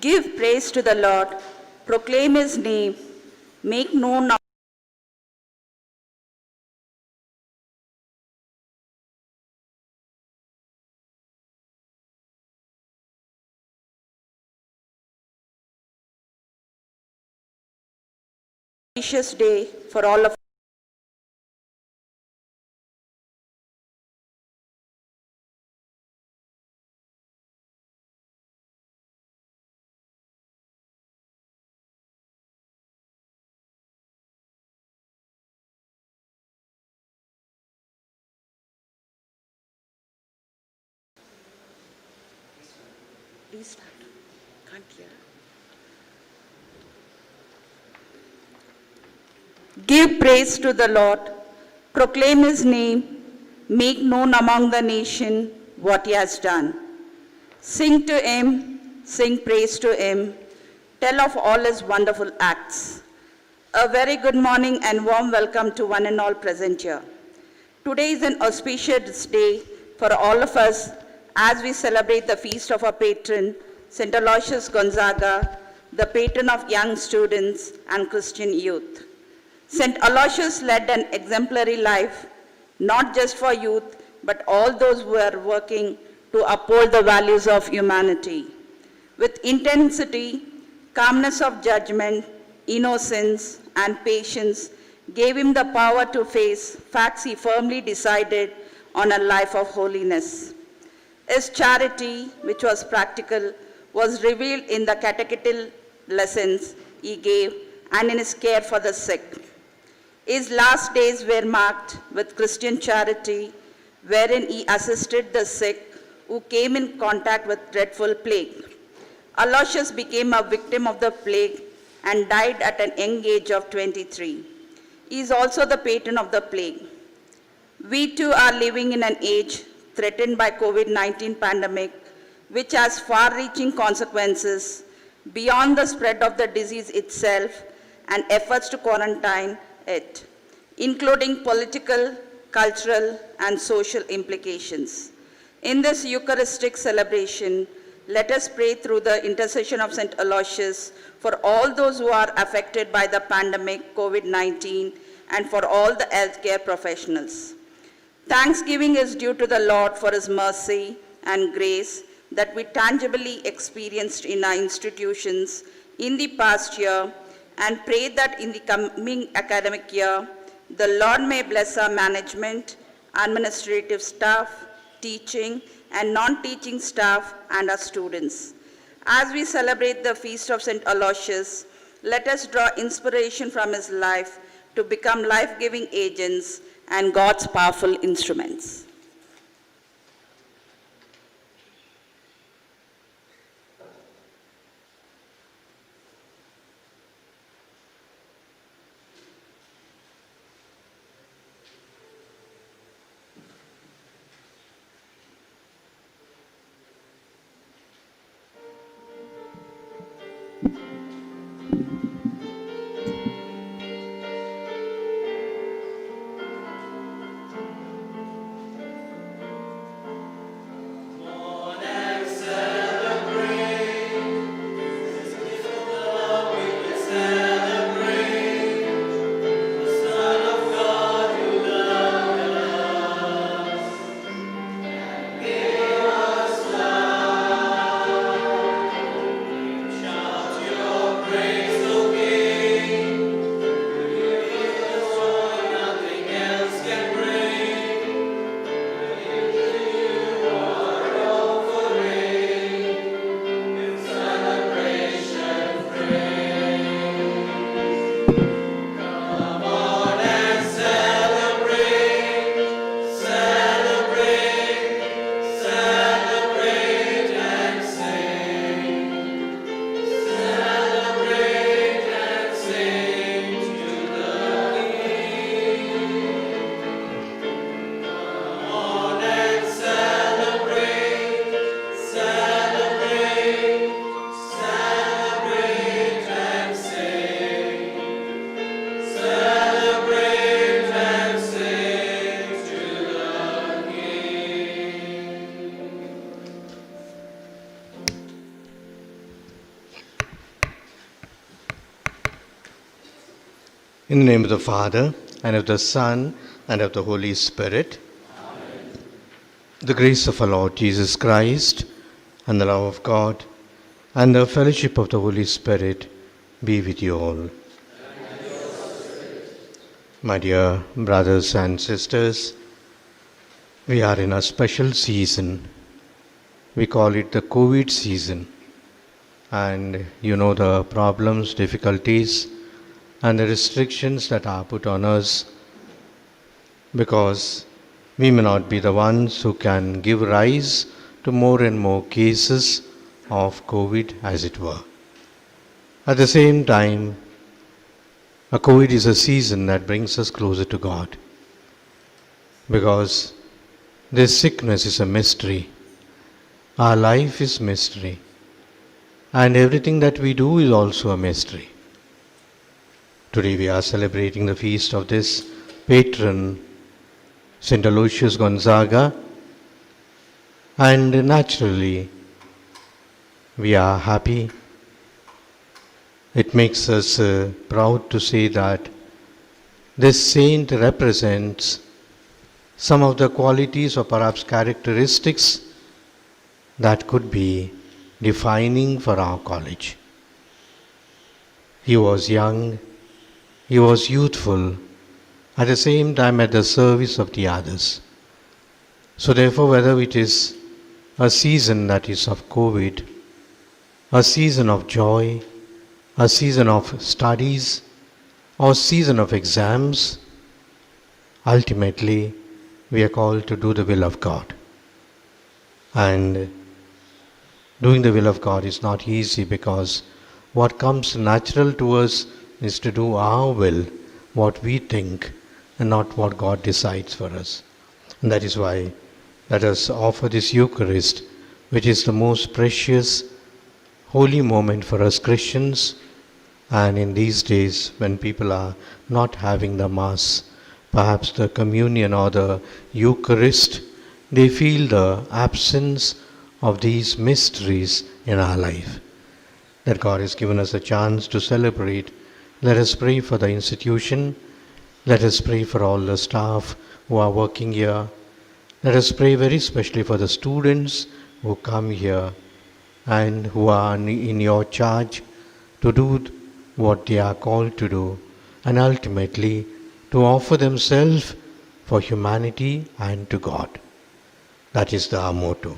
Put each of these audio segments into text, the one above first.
Give praise to the Lord, proclaim his name, make known our precious day for all of Please start. Can't hear. Give praise to the Lord, proclaim his name, make known among the nation what he has done. Sing to him, sing praise to him, tell of all his wonderful acts. A very good morning and warm welcome to one and all present here. Today is an auspicious day for all of us as we celebrate the feast of our patron, St. Aloysius Gonzaga, the patron of young students and Christian youth. St. Aloysius led an exemplary life, not just for youth, but all those who are working to uphold the values of humanity. With intensity, calmness of judgment, innocence, and patience gave him the power to face facts he firmly decided on a life of holiness. His charity, which was practical, was revealed in the catechetical lessons he gave and in his care for the sick. His last days were marked with Christian charity, wherein he assisted the sick who came in contact with dreadful plague. Aloysius became a victim of the plague and died at an young age of 23. He is also the patron of the plague. We too are living in an age threatened by COVID-19 pandemic, which has far-reaching consequences beyond the spread of the disease itself and efforts to quarantine it, including political, cultural, and social implications. In this Eucharistic celebration, let us pray through the intercession of St. Aloysius for all those who are affected by the pandemic COVID-19 and for all the healthcare professionals. Thanksgiving is due to the Lord for his mercy and grace that we tangibly experienced in our institutions in the past year, and pray that in the coming academic year, the Lord may bless our management, administrative staff, teaching and non-teaching staff, and our students. As we celebrate the feast of St. Aloysius, let us draw inspiration from his life to become life-giving agents and God's powerful instruments. In the name of the Father, and of the Son, and of the Holy Spirit. Amen. The grace of our Lord Jesus Christ, and the love of God, and the fellowship of the Holy Spirit be with you all. My dear brothers and sisters, we are in a special season. We call it the COVID season. And you know the problems, difficulties, and the restrictions that are put on us, because we may not be the ones who can give rise to more and more cases of COVID, as it were. At the same time, a COVID is a season that brings us closer to God, because this sickness is a mystery. Our life is mystery. And everything that we do is also a mystery. Today we are celebrating the feast of this patron, St. Aloysius Gonzaga, and naturally we are happy. It makes us proud to say that this saint represents some of the qualities or perhaps characteristics that could be defining for our college. He was young, he was youthful, at the same time at the service of the others. So therefore, whether it is a season that is of COVID, a season of joy, a season of studies, or season of exams, ultimately we are called to do the will of God. And doing the will of God is not easy, because what comes natural to us is to do our will, what we think, and not what God decides for us. And that is why let us offer this Eucharist, which is the most precious, holy moment for us Christians. And in these days when people are not having the Mass, perhaps the communion or the Eucharist, they feel the absence of these mysteries in our life. That God has given us a chance to celebrate. Let us pray for the institution. Let us pray for all the staff who are working here. Let us pray very especially for the students who come here and who are in your charge to do what they are called to do, and ultimately to offer themselves for humanity and to God. That is our motto.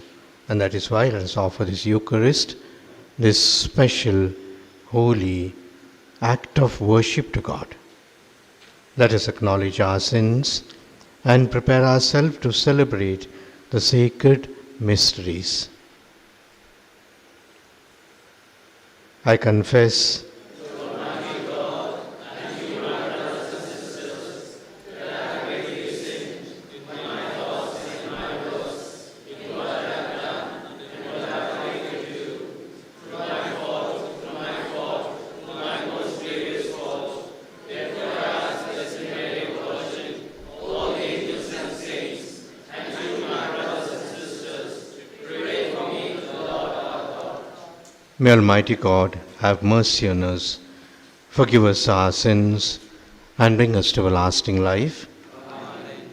And that is why let us offer this Eucharist, this special, holy act of worship to God. Let us acknowledge our sins and prepare ourselves to celebrate the sacred mysteries. I confess May Almighty God have mercy on us, forgive us our sins, and bring us to everlasting life. Amen.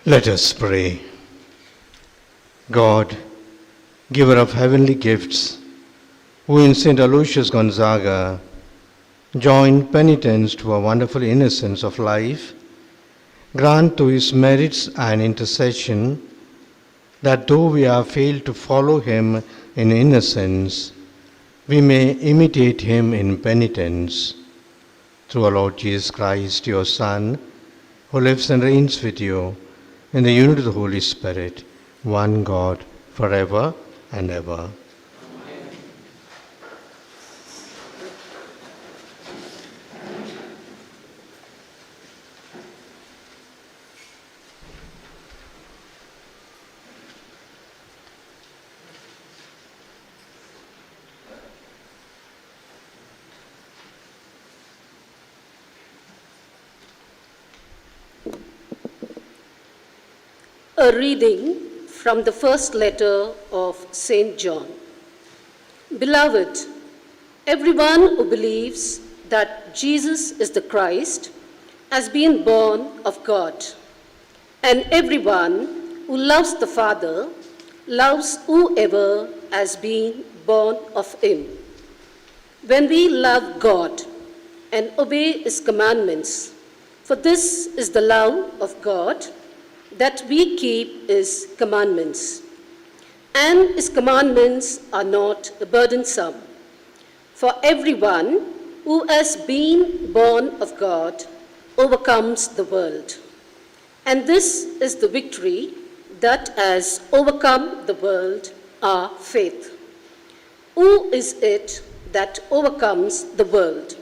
Let us pray. God, giver of heavenly gifts, who in St. Aloysius Gonzaga joined penitence to a wonderful innocence of life, grant to his merits and intercession that though we have failed to follow him in innocence, we may imitate him in penitence. Through our Lord Jesus Christ, your Son, who lives and reigns with you in the unity of the Holy Spirit, one God, forever and ever. A reading from the first letter of St. John. Beloved, everyone who believes that Jesus is the Christ has been born of God, and everyone who loves the Father loves whoever has been born of him. When we love God and obey his commandments, for this is the love of God, that we keep his commandments. And his commandments are not burdensome. For everyone who has been born of God overcomes the world. And this is the victory that has overcome the world, our faith. Who is it that overcomes the world?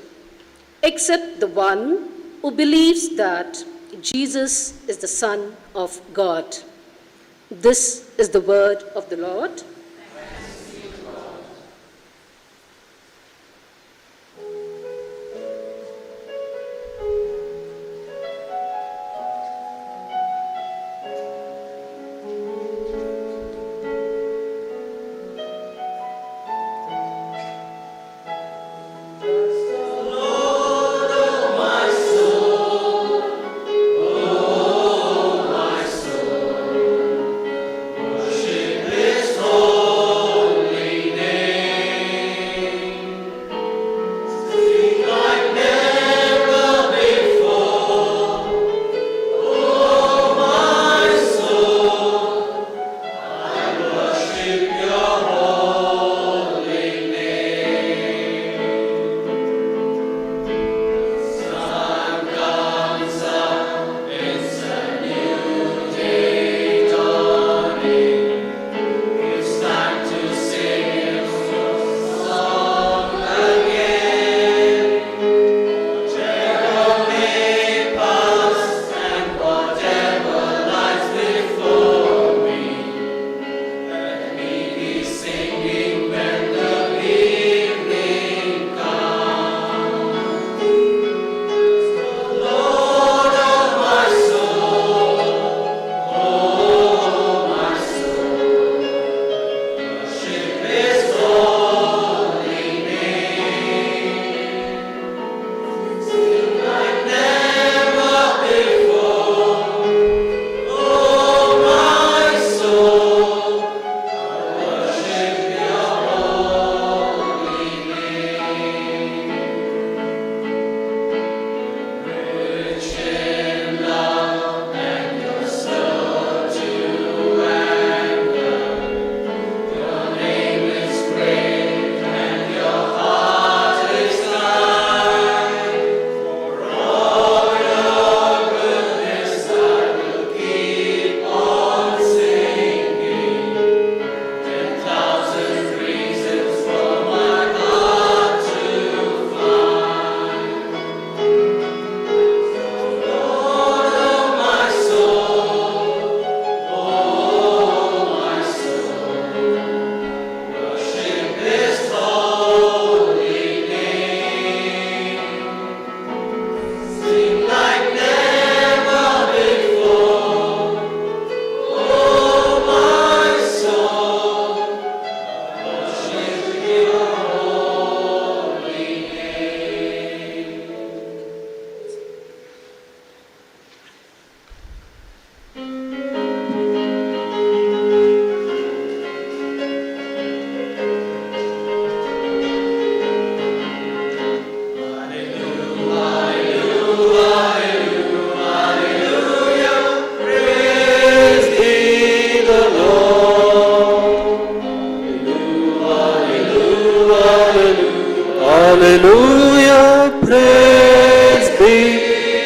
Except the one who believes that Jesus is the Son of God. This is the word of the Lord. Lord.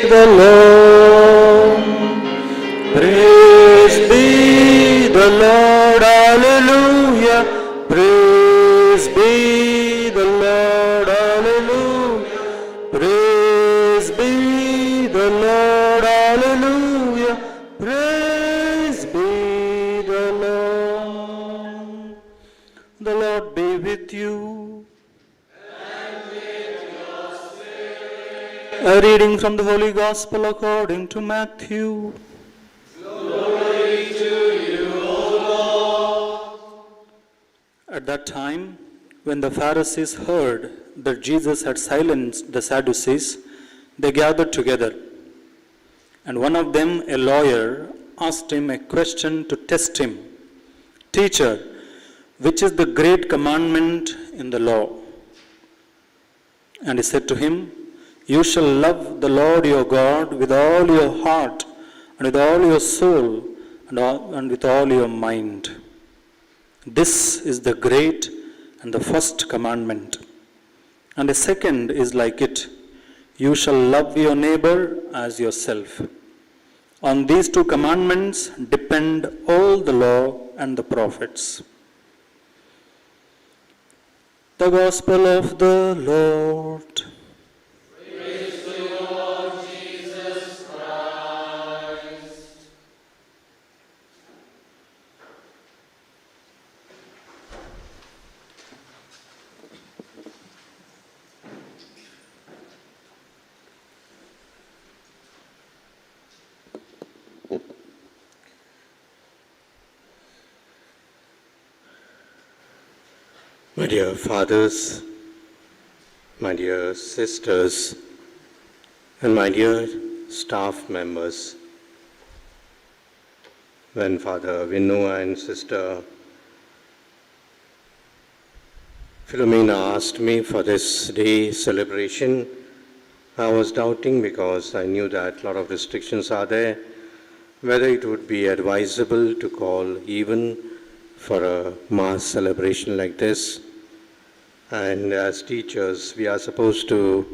the Lord. Praise be the Lord. Hallelujah. Praise be the Lord. Hallelujah. Praise be the Lord. Hallelujah. Praise be the Lord. The Lord be with you. A reading from the Holy Gospel according to Matthew. Glory to you, O Lord. At that time, when the Pharisees heard that Jesus had silenced the Sadducees, they gathered together. And one of them, a lawyer, asked him a question to test him. Teacher, which is the great commandment in the law? And he said to him, you shall love the Lord your God with all your heart and with all your soul and with all your mind. This is the great and the first commandment. And the second is like it. You shall love your neighbor as yourself. On these two commandments depend all the law and the prophets. The Gospel of the Lord. My dear fathers, my dear sisters, and my dear staff members, when Father Vinu and Sister Philomena asked me for this day celebration, I was doubting because I knew that a lot of restrictions are there, whether it would be advisable to call even for a mass celebration like this. And as teachers, we are supposed to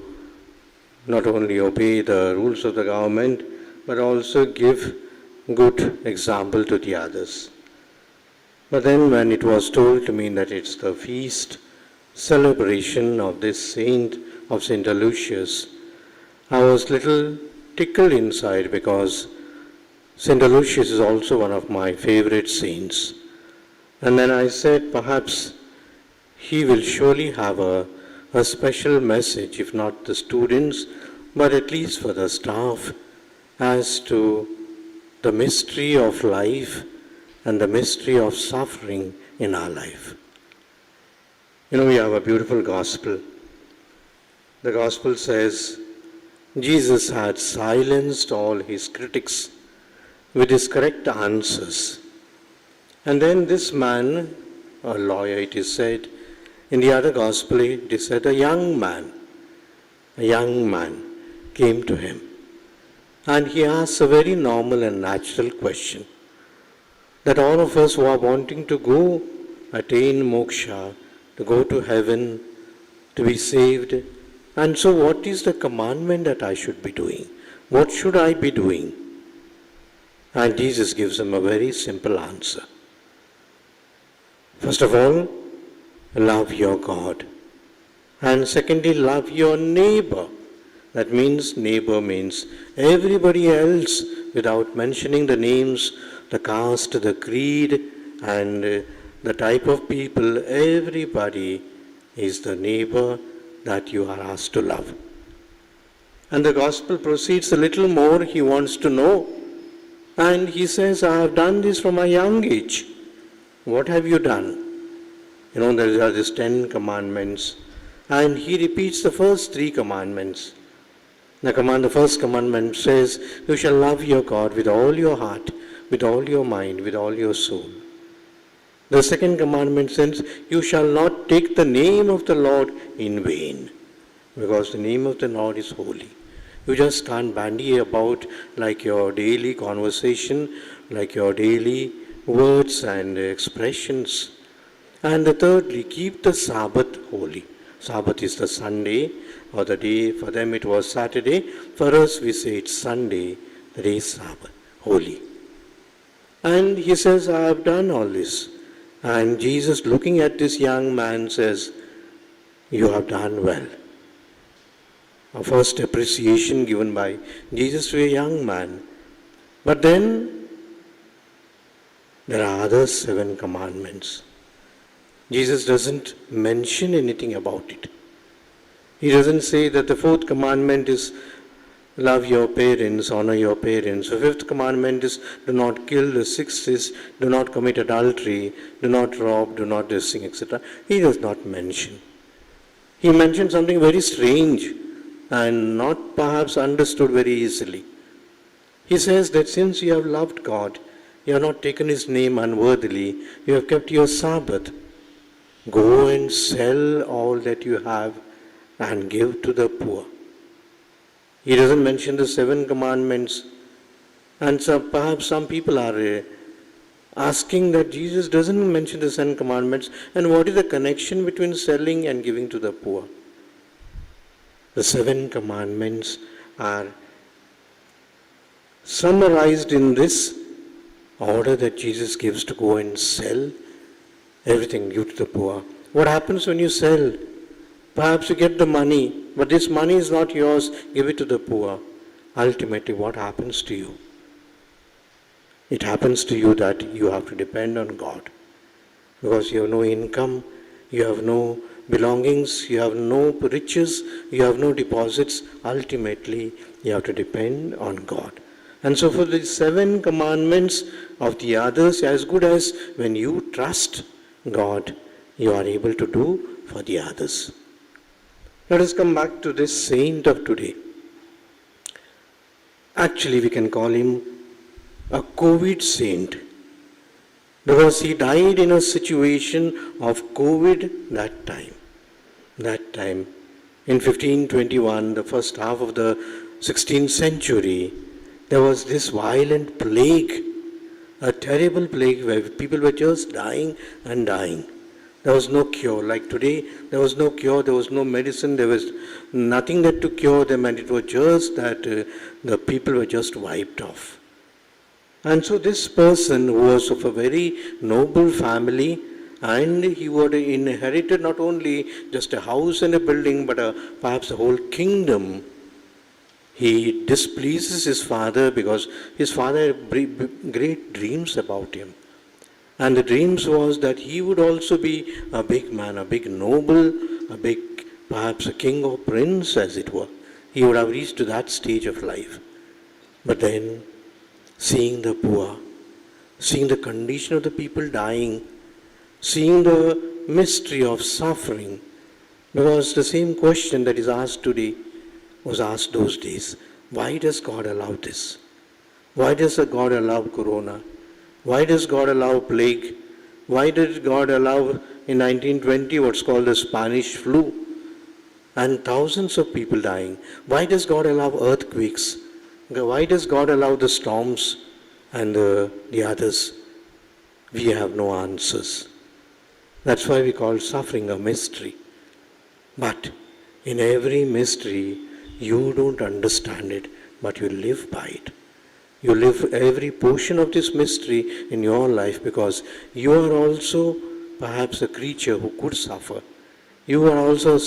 not only obey the rules of the government, but also give good example to the others. But then when it was told to me that it's the feast celebration of this saint, of Saint Aloysius, I was little tickled inside because Saint Aloysius is also one of my favorite saints. And then I said, perhaps he will surely have a special message, if not the students, but at least for the staff, as to the mystery of life and the mystery of suffering in our life. You know, we have a beautiful gospel. The gospel says, Jesus had silenced all his critics with his correct answers. And then this man, a lawyer it is said, in the other gospel it is said a young man came to him. And he asked a very normal and natural question that all of us who are wanting to go attain moksha, to go to heaven, to be saved. And so what is the commandment that I should be doing? What should I be doing? And Jesus gives him a very simple answer. First of all, love your God. And secondly, love your neighbor. That means neighbor means everybody else without mentioning the names, the caste, the creed, and the type of people. Everybody is the neighbor that you are asked to love. And the gospel proceeds a little more. He wants to know. And he says, I have done this from a young age. What have you done? You know, there are these 10 commandments. And he repeats the first 3 commandments. The first commandment says, you shall love your God with all your heart, with all your mind, with all your soul. The second commandment says, you shall not take the name of the Lord in vain, because the name of the Lord is holy. You just can't bandy about like your daily conversation, like your daily words and expressions. And thirdly, keep the Sabbath holy. Sabbath is the Sunday, or the day, for them it was Saturday. For us, we say it's Sunday, the day is Sabbath, holy. And he says, I have done all this. And Jesus, looking at this young man, says, you have done well. A first appreciation given by Jesus to a young man. But then, there are other 7 commandments. Jesus doesn't mention anything about it. He doesn't say that the 4th commandment is love your parents, honor your parents. The 5th commandment is do not kill. The 6th is do not commit adultery, do not rob, do not do sing, etc. He does not mention. He mentioned something very strange and not perhaps understood very easily. He says that since you have loved God, you have not taken his name unworthily, you have kept your Sabbath, go and sell all that you have and give to the poor. He doesn't mention the 7 commandments. And so perhaps some people are asking that Jesus doesn't mention the 7 commandments, and what is the connection between selling and giving to the poor? The 7 commandments are summarized in this order that Jesus gives to go and sell everything, give to the poor. What happens when you sell? Perhaps you get the money, but this money is not yours, give it to the poor. Ultimately, what happens to you? It happens to you that you have to depend on God. Because you have no income, you have no belongings, you have no riches, you have no deposits. Ultimately, you have to depend on God. And so for the 7 commandments of the others, as good as when you trust God, you are able to do for the others. Let us come back to this saint of today. Actually, we can call him a COVID saint, because he died in a situation of COVID that time. That time, in 1521, the first half of the 16th century, there was this violent plague, a terrible plague where people were just dying and dying. There was no cure. Like today, there was no cure, there was no medicine, there was nothing that to cure them, and it was just that the people were just wiped off. And so this person who was of a very noble family, and he would inherited not only just a house and a building, but perhaps a whole kingdom. He displeases his father because his father had great dreams about him. And the dreams was that he would also be a big man, a big noble, a big, perhaps a king or prince, as it were. He would have reached to that stage of life. But then, seeing the poor, seeing the condition of the people dying, seeing the mystery of suffering, because the same question that is asked today was asked those days. Why does God allow this? Why does God allow corona? Why does God allow plague? Why did God allow in 1920 what's called the Spanish flu? And thousands of people dying. Why does God allow earthquakes? Why does God allow the storms and the others? We have no answers. That's why we call suffering a mystery. But in every mystery, you don't understand it, but you live by it. You live every portion of this mystery in your life because you are also perhaps a creature who could suffer. You are also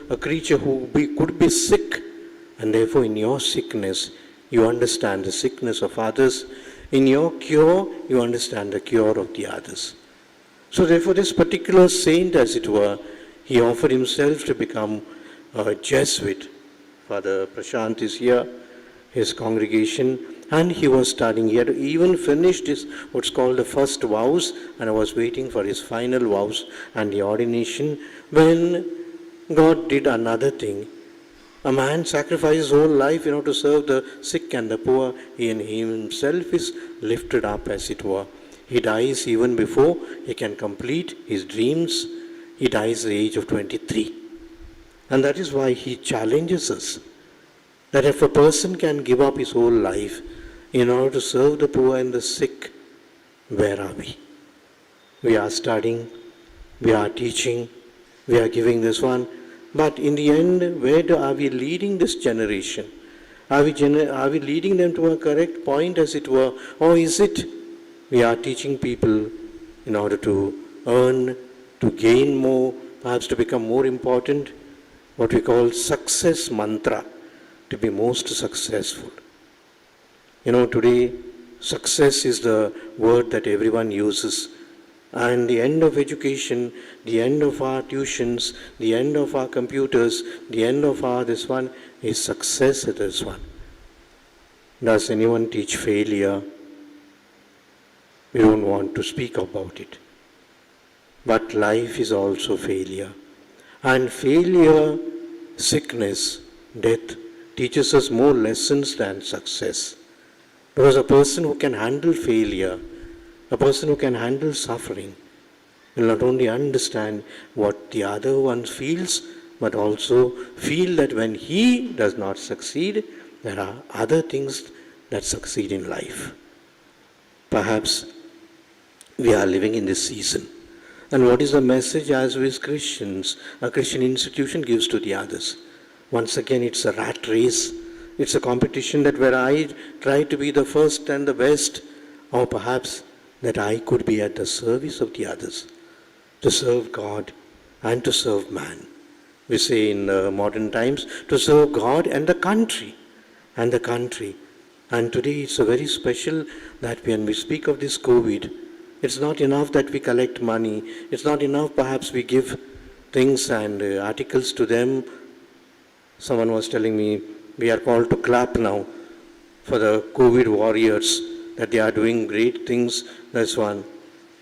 a creature who could be sick, and therefore in your sickness, you understand the sickness of others. In your cure, you understand the cure of the others. So therefore this particular saint, as it were, he offered himself to become a Jesuit. Father Prashant is here, his congregation, and he was studying. He had even finished his what's called the first vows, and I was waiting for his final vows and the ordination when God did another thing. A man sacrifices his whole life in order to serve the sick and the poor. He himself is lifted up, as it were. He dies even before he can complete his dreams. He dies at the age of 23. And that is why he challenges us that if a person can give up his whole life in order to serve the poor and the sick, where are we? We are studying, we are teaching, we are giving this one, But in the end, are we leading this generation? Are we leading them to a correct point, as it were? Or is it we are teaching people in order to earn, to gain more, perhaps to become more important, what we call success mantra, to be most successful? Today, success is the word that everyone uses. And the end of education, the end of our tuitions, the end of our computers, the end of our this one is success at this one. Does anyone teach failure? We don't want to speak about it. But life is also failure. And failure, sickness, death teaches us more lessons than success. Because a person who can handle failure, a person who can handle suffering, will not only understand what the other one feels, but also feel that when he does not succeed, there are other things that succeed in life. Perhaps we are living in this season. And what is the message as we as Christians, a Christian institution gives to the others? Once again, it's a rat race. It's a competition that where I try to be the first and the best, or perhaps that I could be at the service of the others, to serve God and to serve man. We say in modern times, to serve God and the country. And today it's a very special that when we speak of this COVID, it's not enough that we collect money. It's not enough perhaps we give things and articles to them. Someone was telling me, we are called to clap now for the COVID warriors, that they are doing great things. That's one.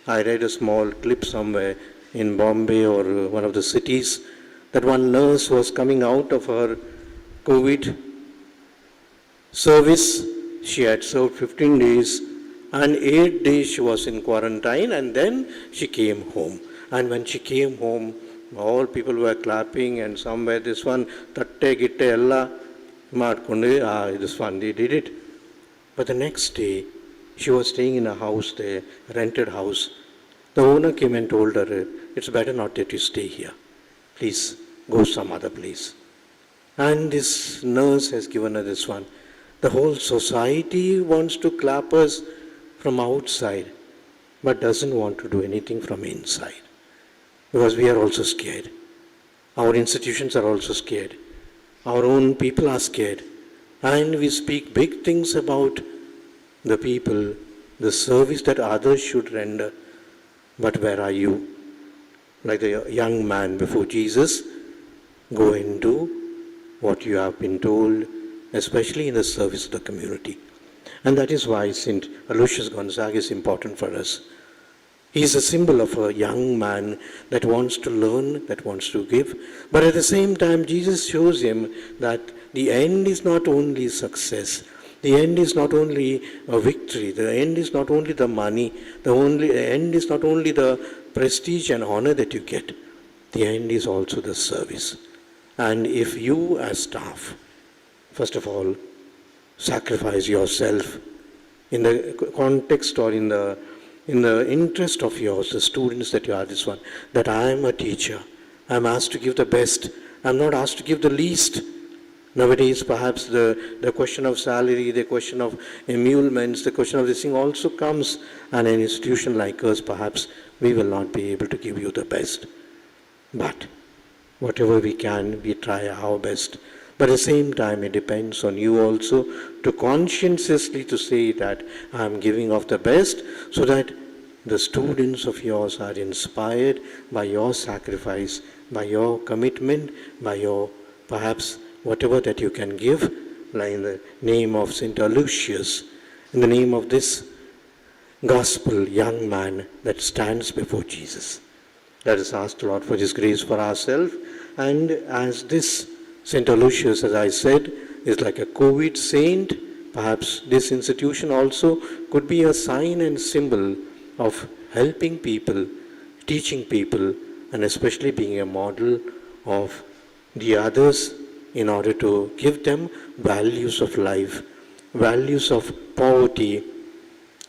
I read a small clip somewhere in Bombay or one of the cities, that one nurse was coming out of her COVID service. She had served 15 days and 8 days she was in quarantine, and then she came home. And when she came home, all people were clapping, and somewhere this one, tatte gitte ella maadkondu, this one, they did it. But the next day, she was staying in a house there, a rented house. The owner came and told her, it's better not that you stay here. Please go some other place. And this nurse has given her this one. The whole society wants to clap us from outside, but doesn't want to do anything from inside. Because we are also scared. Our institutions are also scared. Our own people are scared. And we speak big things about the people, the service that others should render. But where are you? Like the young man before Jesus, go and do what you have been told, especially in the service of the community. And that is why St. Aloysius Gonzaga is important for us. He is a symbol of a young man that wants to learn, that wants to give. But at the same time, Jesus shows him that the end is not only success. The end is not only a victory. The end is not only the money. The end is not only the prestige and honor that you get. The end is also the service. And if you as staff, first of all, sacrifice yourself in the context or in the interest of yours, the students that you are this one, that I am a teacher. I am asked to give the best. I am not asked to give the least. Nowadays, perhaps the question of salary, the question of emoluments, the question of this thing also comes, and an institution like us, perhaps we will not be able to give you the best. But whatever we can, we try our best. But at the same time, it depends on you also to conscientiously to say that I am giving of the best, so that the students of yours are inspired by your sacrifice, by your commitment, by your perhaps whatever that you can give, like in the name of St. Aloysius, in the name of this gospel young man that stands before Jesus. Let us ask the Lord for His grace for ourselves, and as this St. Aloysius, as I said, is like a COVID saint, perhaps this institution also could be a sign and symbol of helping people, teaching people, and especially being a model of the others in order to give them values of life, values of poverty,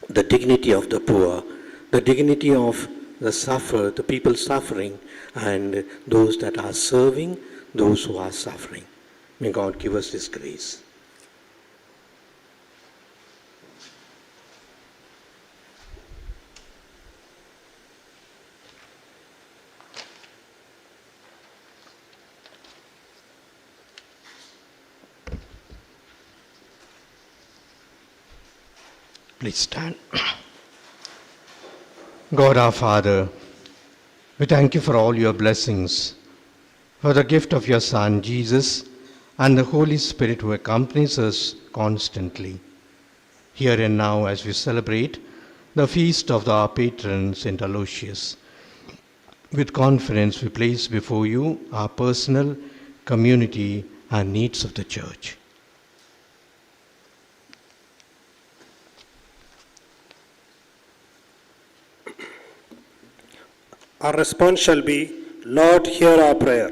the dignity of the poor, the dignity of the sufferer, the people suffering, and those that are serving, those who are suffering. May God give us this grace. Please stand. God our Father, we thank you for all your blessings, for the gift of your Son, Jesus, and the Holy Spirit who accompanies us constantly. Here and now, as we celebrate the feast of our patron, St. Aloysius, with confidence we place before you our personal, community, and needs of the Church. Our response shall be, Lord, hear our prayer.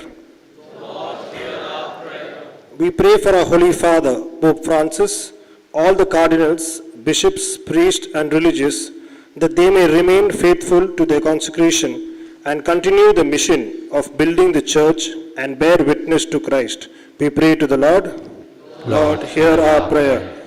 We pray for our Holy Father, Pope Francis, all the cardinals, bishops, priests, and religious, that they may remain faithful to their consecration and continue the mission of building the Church and bear witness to Christ. We pray to the Lord. Lord, hear our prayer.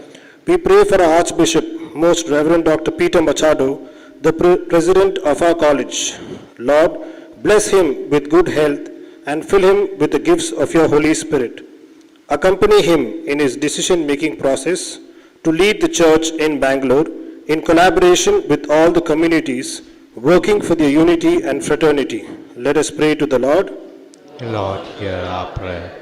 We pray for our Archbishop, Most Reverend Dr. Peter Machado, the President of our college. Lord, bless him with good health and fill him with the gifts of your Holy Spirit. Accompany him in his decision-making process to lead the Church in Bangalore in collaboration with all the communities working for their unity and fraternity. Let us pray to the Lord. Lord, hear our prayer.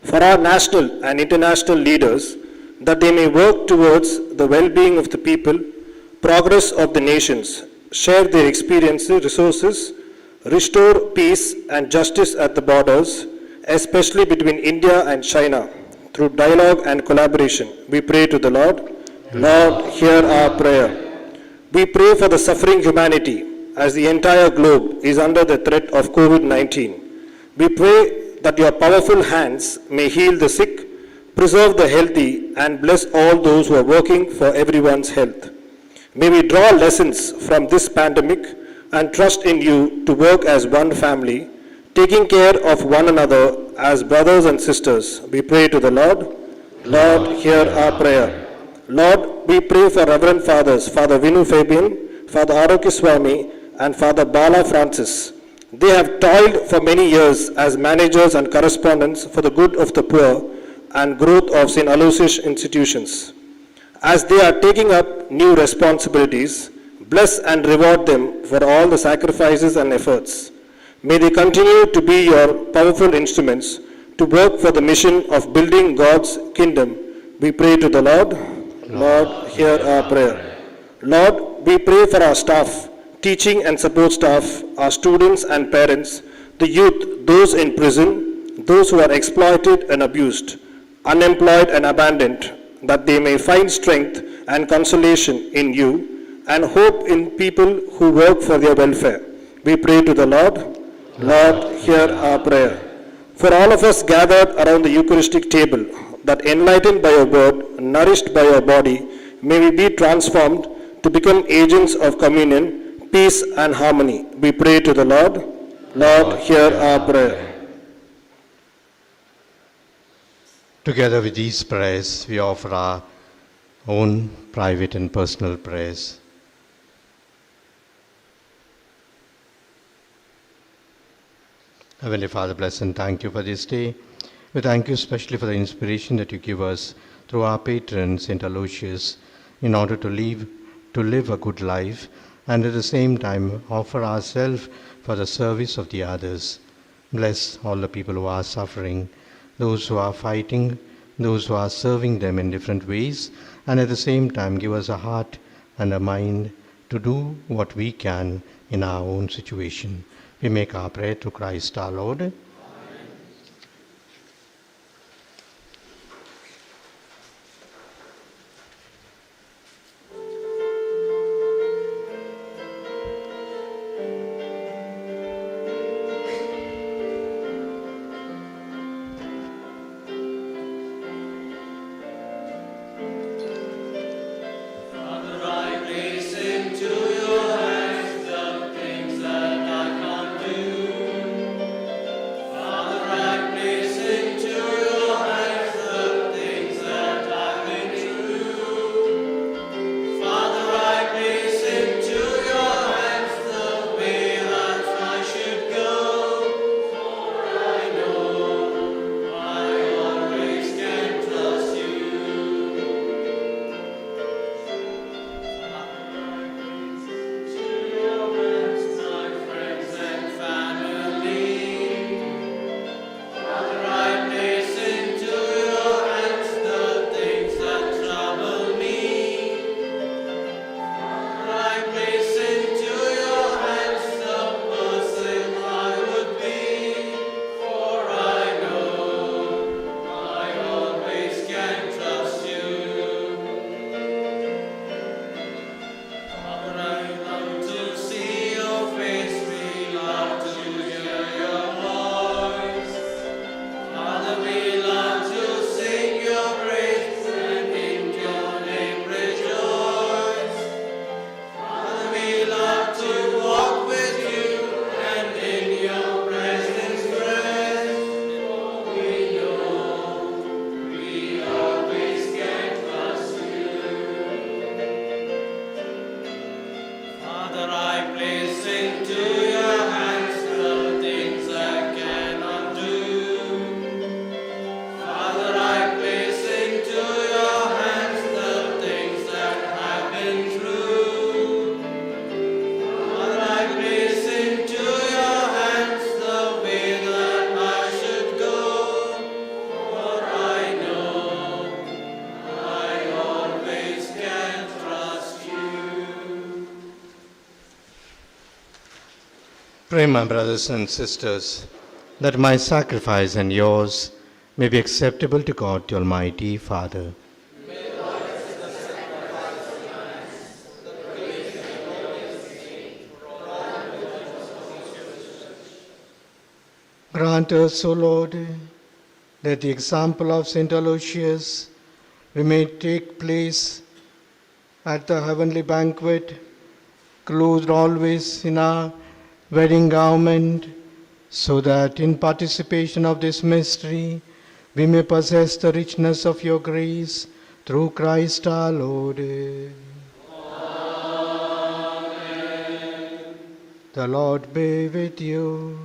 For our national and international leaders, that they may work towards the well-being of the people, progress of the nations, share their experiences, resources, restore peace and justice at the borders, especially between India and China, through dialogue and collaboration. We pray to the Lord. Lord, hear our prayer. We pray for the suffering humanity as the entire globe is under the threat of COVID-19. We pray that your powerful hands may heal the sick, preserve the healthy, and bless all those who are working for everyone's health. May we draw lessons from this pandemic and trust in you to work as one family, taking care of one another as brothers and sisters. We pray to the Lord. Lord, hear our prayer. Lord, we pray for Reverend Fathers, Father Vinu Fabian, Father Arokya Swami, and Father Bala Francis. They have toiled for many years as managers and correspondents for the good of the poor and growth of St. Aloysius institutions. As they are taking up new responsibilities, bless and reward them for all the sacrifices and efforts. May they continue to be your powerful instruments to work for the mission of building God's kingdom. We pray to the Lord. Lord, hear our prayer. Lord, we pray for our staff, teaching and support staff, our students and parents, the youth, those in prison, those who are exploited and abused, unemployed and abandoned, that they may find strength and consolation in you and hope in people who work for their welfare. We pray to the Lord. Lord, hear our prayer. For all of us gathered around the Eucharistic table, that enlightened by your word, nourished by your body, may we be transformed to become agents of communion, peace and harmony. We pray to the Lord. Lord, hear our prayer. Together with these prayers, we offer our own private and personal prayers. Heavenly Father, bless and thank you for this day. We thank you especially for the inspiration that you give us through our patron, St. Aloysius, in order to live a good life and at the same time offer ourselves for the service of the others. Bless all the people who are suffering, those who are fighting, those who are serving them in different ways, and at the same time give us a heart and a mind to do what we can in our own situation. We make our prayer to Christ our Lord. Pray, my brothers and sisters, that my sacrifice and yours may be acceptable to God, the Almighty Father. Grant us, O Lord, that the example of St. Aloysius we may take place at the heavenly banquet, clothed always in our wedding garment, so that in participation of this mystery we may possess the richness of your grace through Christ our Lord. Amen. The Lord be with you.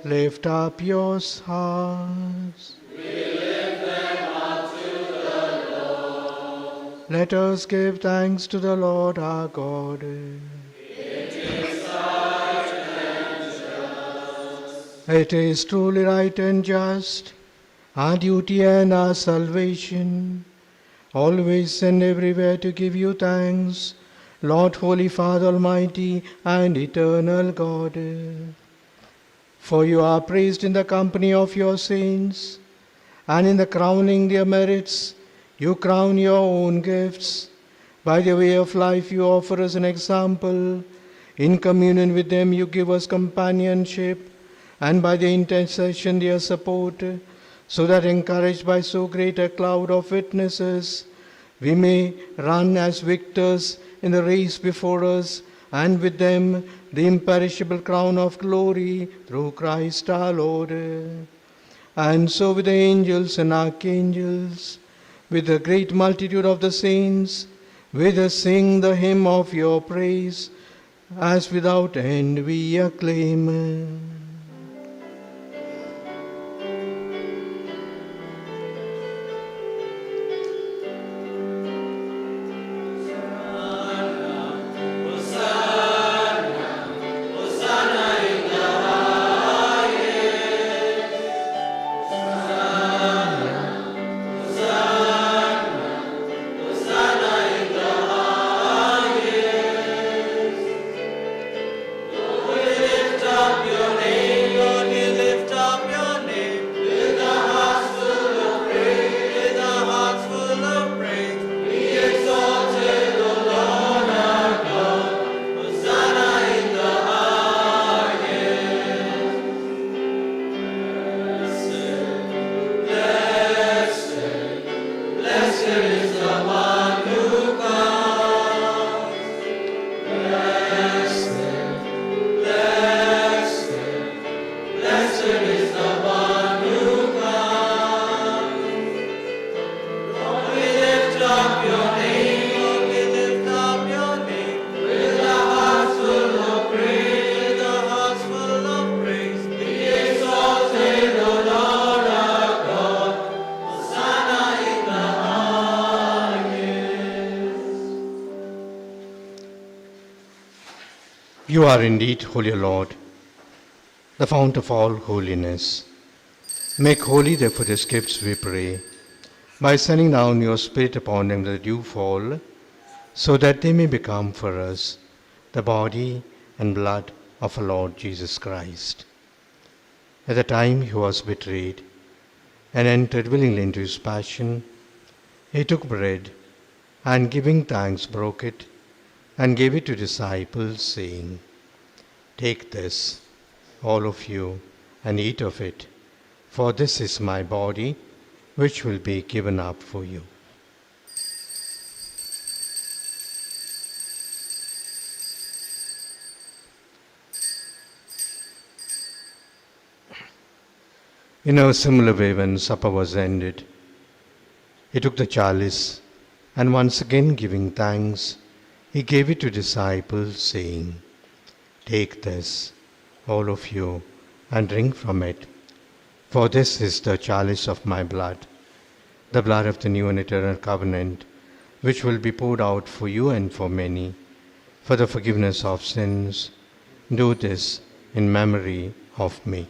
Lift up your hearts. We lift them up to the Lord. Let us give thanks to the Lord our God. It is right and just. It is truly right and just, our duty and our salvation, always and everywhere to give you thanks, Lord, Holy Father, Almighty and eternal God. For you are praised in the company of your saints, and in the crowning their merits, you crown your own gifts. By the way of life, you offer us an example. In communion with them, you give us companionship, and by the intercession, their support, so that encouraged by so great a cloud of witnesses, we may run as victors in the race before us, and with them the imperishable crown of glory through Christ our Lord. And so with the angels and archangels, with the great multitude of the saints, with us sing the hymn of your praise, as without end we acclaim. You are indeed holy, Lord, the fount of all holiness. Make holy, therefore, these gifts, we pray, by sending down your Spirit upon them that dew fall, so that they may become for us the body and blood of our Lord Jesus Christ. At the time he was betrayed and entered willingly into his passion, he took bread and, giving thanks, broke it and gave it to disciples, saying, "Take this, all of you, and eat of it, for this is my body, which will be given up for you." In a similar way, when supper was ended, he took the chalice, and once again giving thanks, he gave it to disciples, saying, "Take this, all of you, and drink from it, for this is the chalice of my blood, the blood of the new and eternal covenant, which will be poured out for you and for many, for the forgiveness of sins. Do this in memory of me."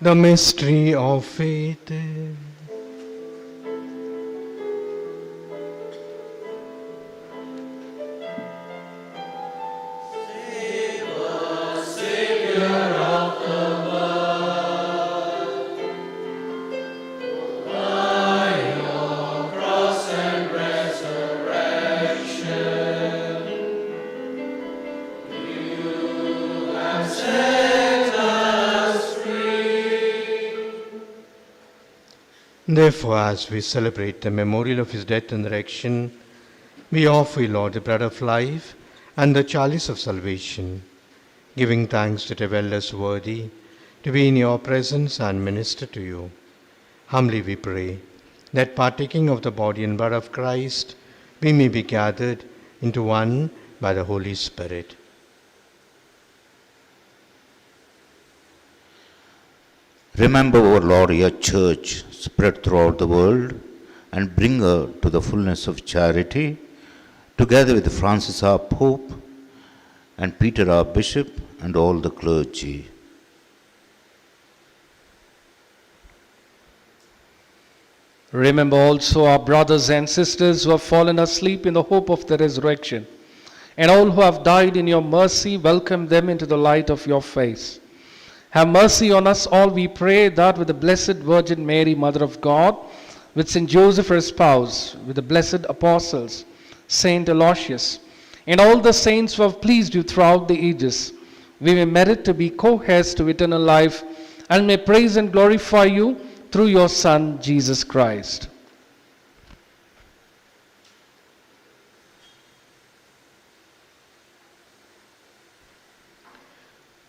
The mystery of faith. Therefore, as we celebrate the memorial of his death and resurrection, we offer you, Lord, the bread of life and the chalice of salvation, giving thanks that have held us worthy to be in your presence and minister to you. Humbly we pray that partaking of the body and blood of Christ, we may be gathered into one by the Holy Spirit. Remember, O Lord, your church spread throughout the world and bring her to the fullness of charity, together with Francis our Pope and Peter our Bishop and all the clergy. Remember also our brothers and sisters who have fallen asleep in the hope of the resurrection, and all who have died in your mercy, welcome them into the light of your face. Have mercy on us all, we pray, that with the Blessed Virgin Mary, Mother of God, with Saint Joseph her spouse, with the blessed apostles, Saint Aloysius, and all the saints who have pleased you throughout the ages, we may merit to be co-heirs to eternal life, and may praise and glorify you through your Son, Jesus Christ.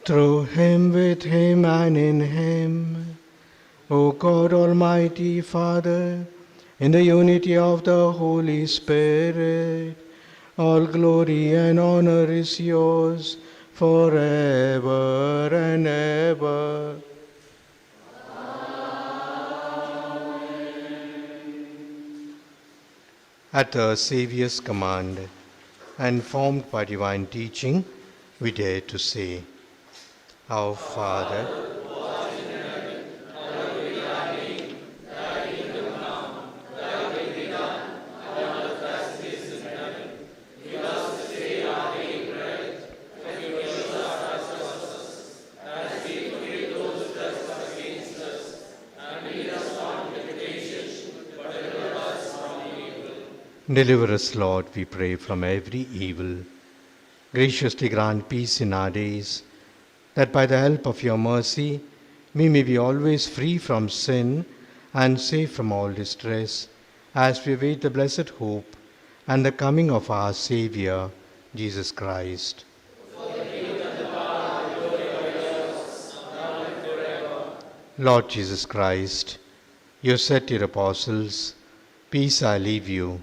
Through him, with him, and in him, O God, Almighty Father, in the unity of the Holy Spirit, all glory and honor is yours forever and ever. At the Saviour's command, and formed by divine teaching, we dare to say, Our Father, deliver us, Lord, we pray, from every evil. Graciously grant peace in our days, that by the help of your mercy we may be always free from sin and safe from all distress, as we await the blessed hope and the coming of our Saviour, Jesus Christ. Lord Jesus Christ, you said to your apostles, Peace I leave you,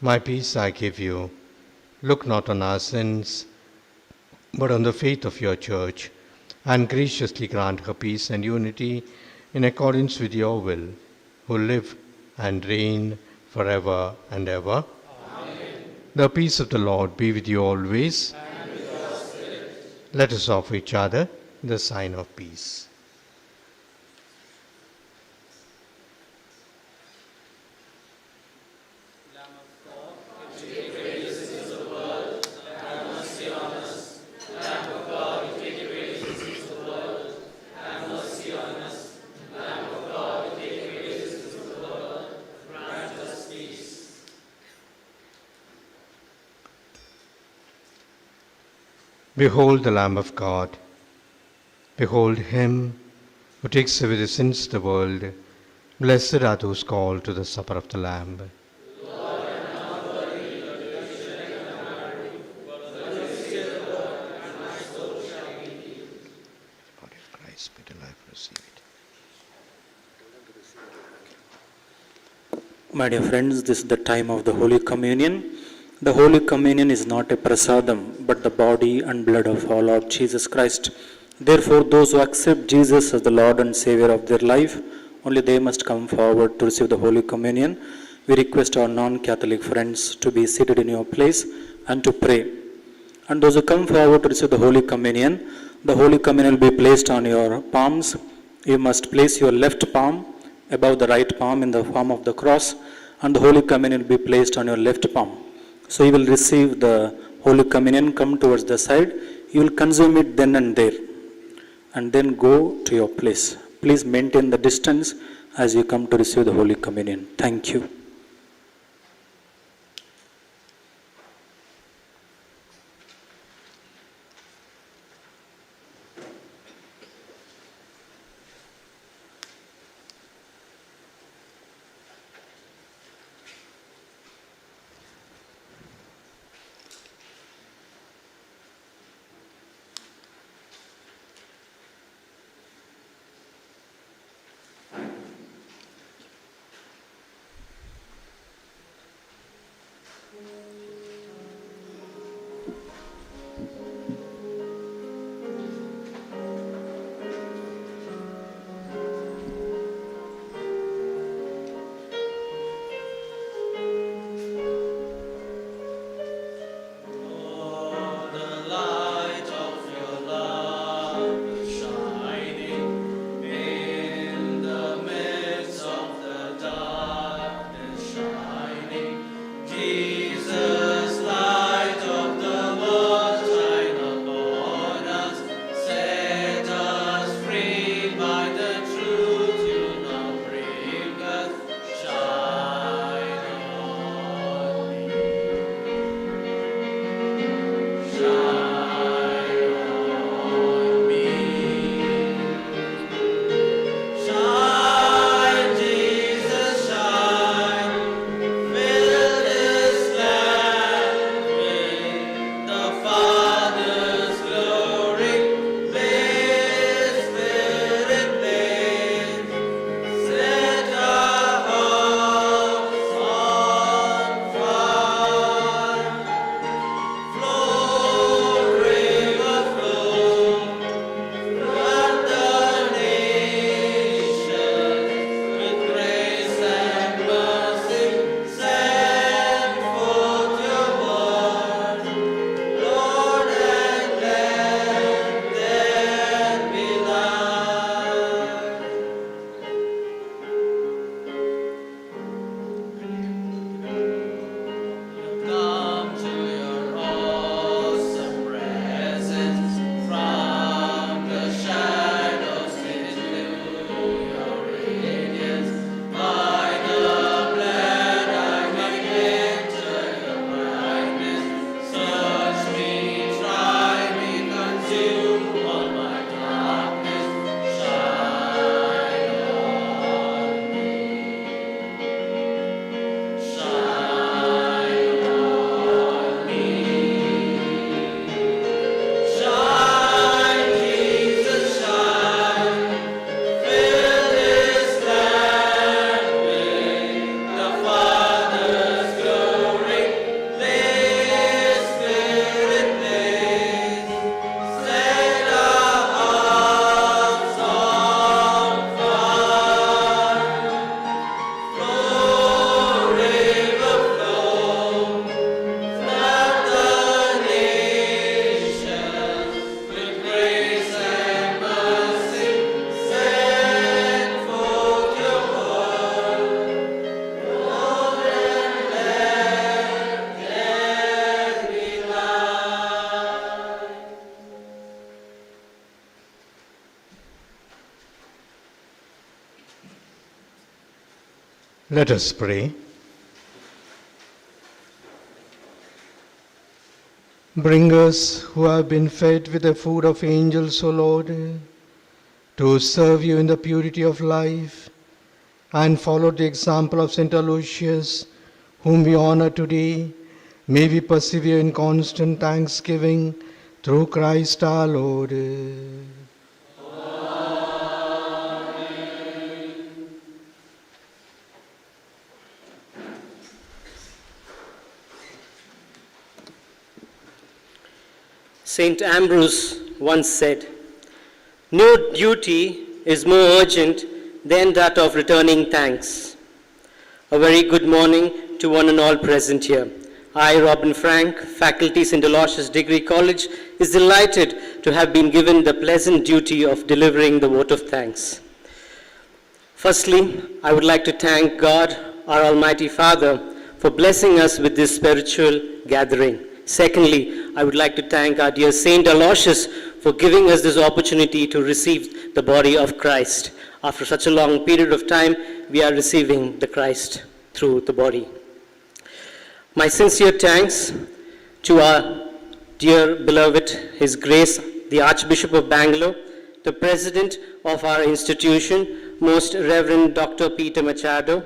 my peace I give you. Look not on our sins, but on the faith of your church, and graciously grant her peace and unity in accordance with your will, who live and reign forever and ever. Amen. The peace of the Lord be with you always. And with your spirit. Let us offer each other the sign of peace. Behold the Lamb of God. Behold him who takes away the sins of the world. Blessed are those called to the supper of the Lamb. Body of Christ, be alive, receive it. My dear friends, this is the time of the Holy Communion. The Holy Communion is not a prasadam, but the body and blood of our Lord Jesus Christ. Therefore, those who accept Jesus as the Lord and Savior of their life, only they must come forward to receive the Holy Communion. We request our non-Catholic friends to be seated in your place and to pray. And those who come forward to receive the Holy Communion will be placed on your palms, You must place your left palm above the right palm in the form of the cross, and the Holy Communion will be placed on your left palm. So you will receive the Holy Communion, come towards the side, you will consume it then and there, and then go to your place. Please maintain the distance as you come to receive the Holy Communion. Thank you. Let us pray. Bring us who have been fed with the food of angels, O Lord, to serve you in the purity of life and follow the example of St. Aloysius, whom we honor today. May we persevere in constant thanksgiving through Christ our Lord. Saint Ambrose once said, "No duty is more urgent than that of returning thanks." A very good morning to one and all present here. I, Robin Frank, faculty St. Aloysius Degree College, is delighted to have been given the pleasant duty of delivering the vote of thanks. Firstly, I would like to thank God, our Almighty Father, for blessing us with this spiritual gathering. Secondly, I would like to thank our dear Saint Aloysius for giving us this opportunity to receive the body of Christ. After such a long period of time, we are receiving the Christ through the body. My sincere thanks to our dear beloved, His Grace, the Archbishop of Bangalore, the President of our institution, Most Reverend Dr. Peter Machado.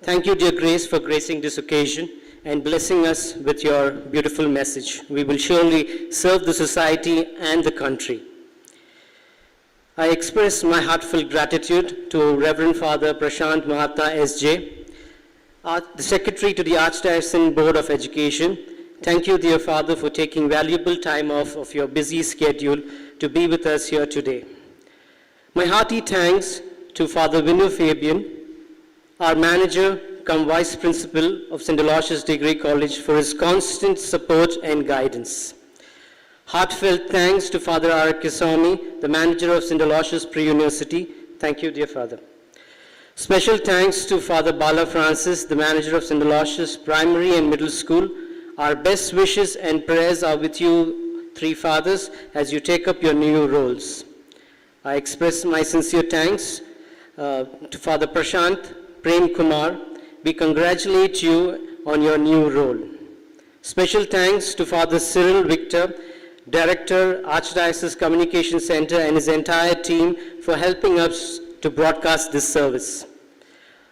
Thank you, dear Grace, for gracing this occasion and blessing us with your beautiful message. We will surely serve the society and the country. I express my heartfelt gratitude to Reverend Father Prashant Mahatta S.J., the Secretary to the Archdiocesan Board of Education. Thank you, dear Father, for taking valuable time off of your busy schedule to be with us here today. My hearty thanks to Father Vinu Fabian, our manager come Vice Principal of St. Aloysius Degree College, for his constant support and guidance. Heartfelt thanks to Father R. Kisami, the manager of St. Aloysius Pre-University. Thank you, dear Father. Special thanks to Father Bala Francis, the manager of St. Aloysius Primary and Middle School. Our best wishes and prayers are with you, three fathers, as you take up your new roles. I express my sincere thanks to Father Prashant Prem Kumar. We congratulate you on your new role. Special thanks to Father Cyril Victor, Director, Archdiocese Communication Center, and his entire team for helping us to broadcast this service.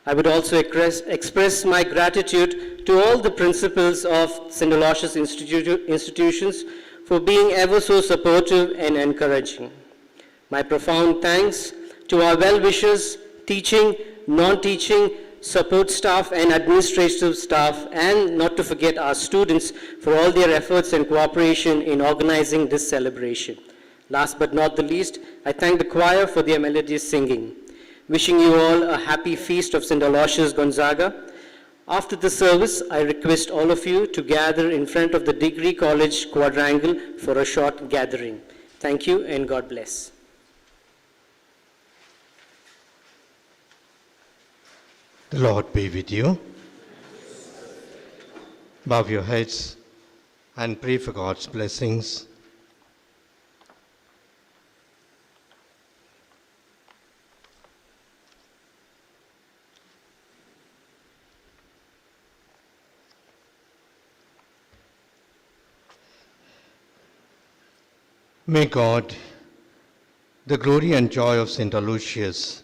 I would also express my gratitude to all the principals of St. Aloysius institutions for being ever so supportive and encouraging. My profound thanks to our well-wishers, teaching, non-teaching, support staff and administrative staff, and not to forget our students for all their efforts and cooperation in organizing this celebration. Last but not the least, I thank the choir for their melodious singing. Wishing you all a happy feast of St. Aloysius Gonzaga. After the service, I request all of you to gather in front of the Degree College quadrangle for a short gathering. Thank you and God bless. The Lord be with you. Bow your heads and pray for God's blessings. May God, the glory and joy of St. Aloysius,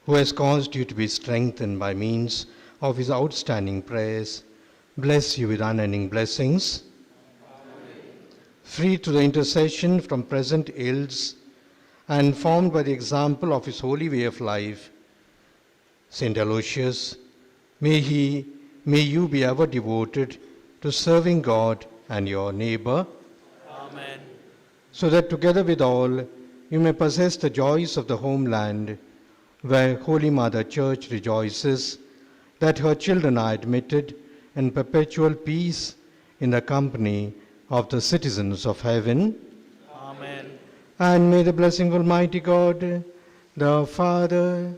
who has caused you to be strengthened by means of his outstanding prayers, bless you with unending blessings. Amen. Free to the intercession from present ills and formed by the example of his holy way of life, St. Aloysius, may you be ever devoted to serving God and your neighbor. Amen. So that together with all, you may possess the joys of the homeland, where Holy Mother Church rejoices that her children are admitted in perpetual peace in the company of the citizens of heaven. Amen. And may the blessing of Almighty God, the Father,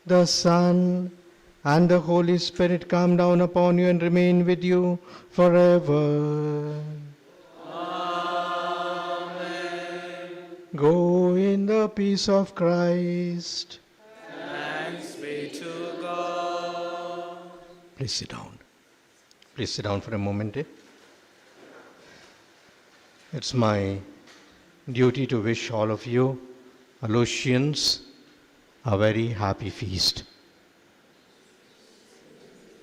the Son, and the Holy Spirit come down upon you and remain with you forever. Amen. Go in the peace of Christ. Please sit down. Please sit down for a moment. It's my duty to wish all of you, Aloysians, a very happy feast.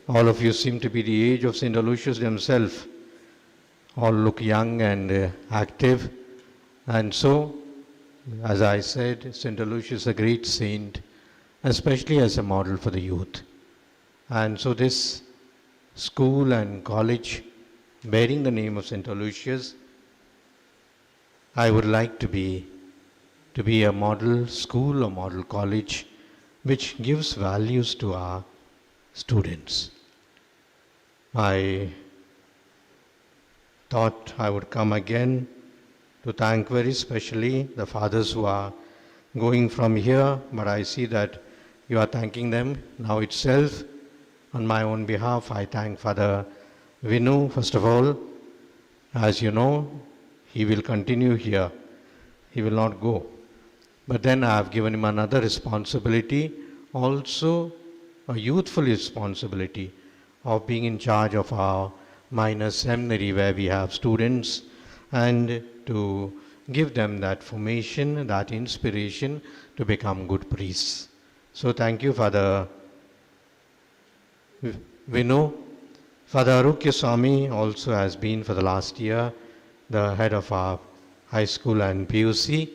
All of you seem to be the age of St. Aloysius himself. All look young and active. And so, as I said, St. Aloysius is a great saint, especially as a model for the youth. And so this school and college bearing the name of St. Aloysius, I would like to be a model school or model college which gives values to our students. I thought I would come again to thank very specially the fathers who are going from here, but I see that you are thanking them now itself. On my own behalf, I thank Father Vinu, first of all. As you know, he will continue here. He will not go. But then I have given him another responsibility, also a youthful responsibility of being in charge of our minor seminary where we have students, and to give them that formation, that inspiration to become good priests. So thank you, Father Vinu. Father Arukya Swami also has been for the last year the head of our high school and PUC,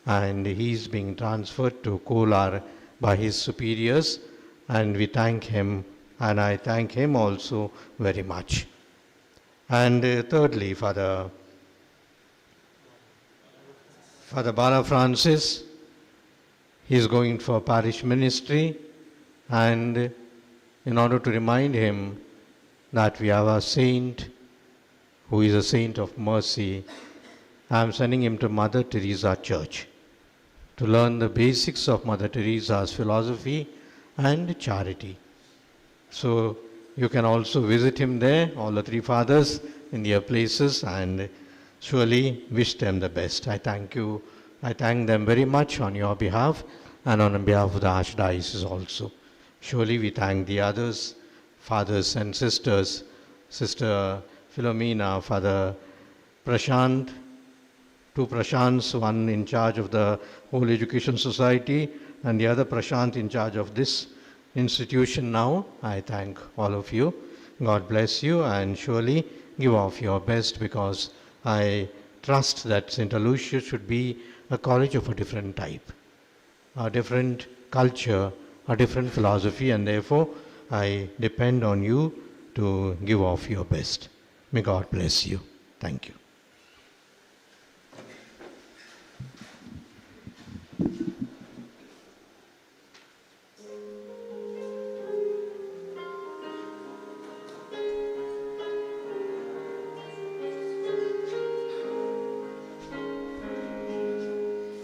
and he is being transferred to Kolar by his superiors, and we thank him, and I thank him also very much. And thirdly, Father Bala Francis, he is going for parish ministry, and in order to remind him that we have a saint who is a saint of mercy, I am sending him to Mother Teresa Church to learn the basics of Mother Teresa's philosophy and charity. So you can also visit him there, all the three fathers in their places, and surely wish them the best. I thank you. I thank them very much on your behalf and on behalf of the Archdiocese also. Surely we thank the others, fathers and sisters, Sister Philomena, Father Prashant, two Prashants, one in charge of the whole Education Society and the other Prashant in charge of this institution now. I thank all of you. God bless you, and surely give off your best, because I trust that St. Aloysius should be a college of a different type, a different culture, a different philosophy, and therefore I depend on you to give off your best. May God bless you. Thank you.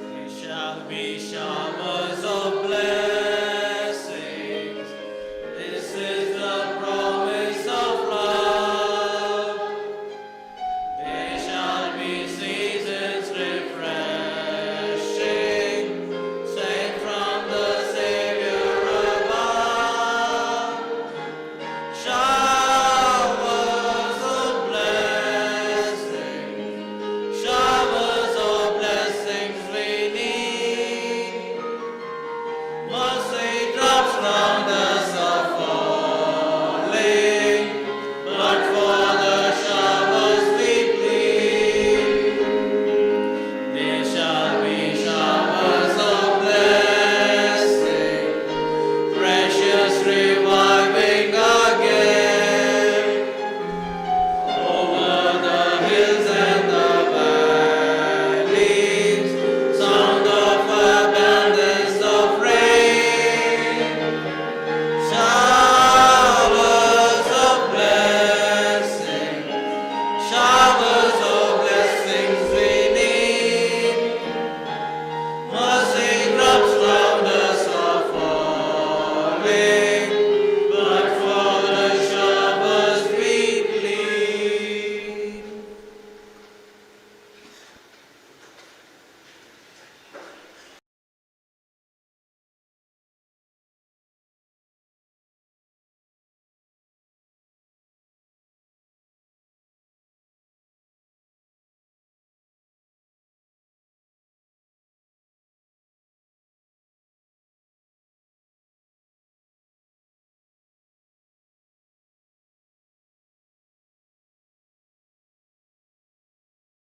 We shall be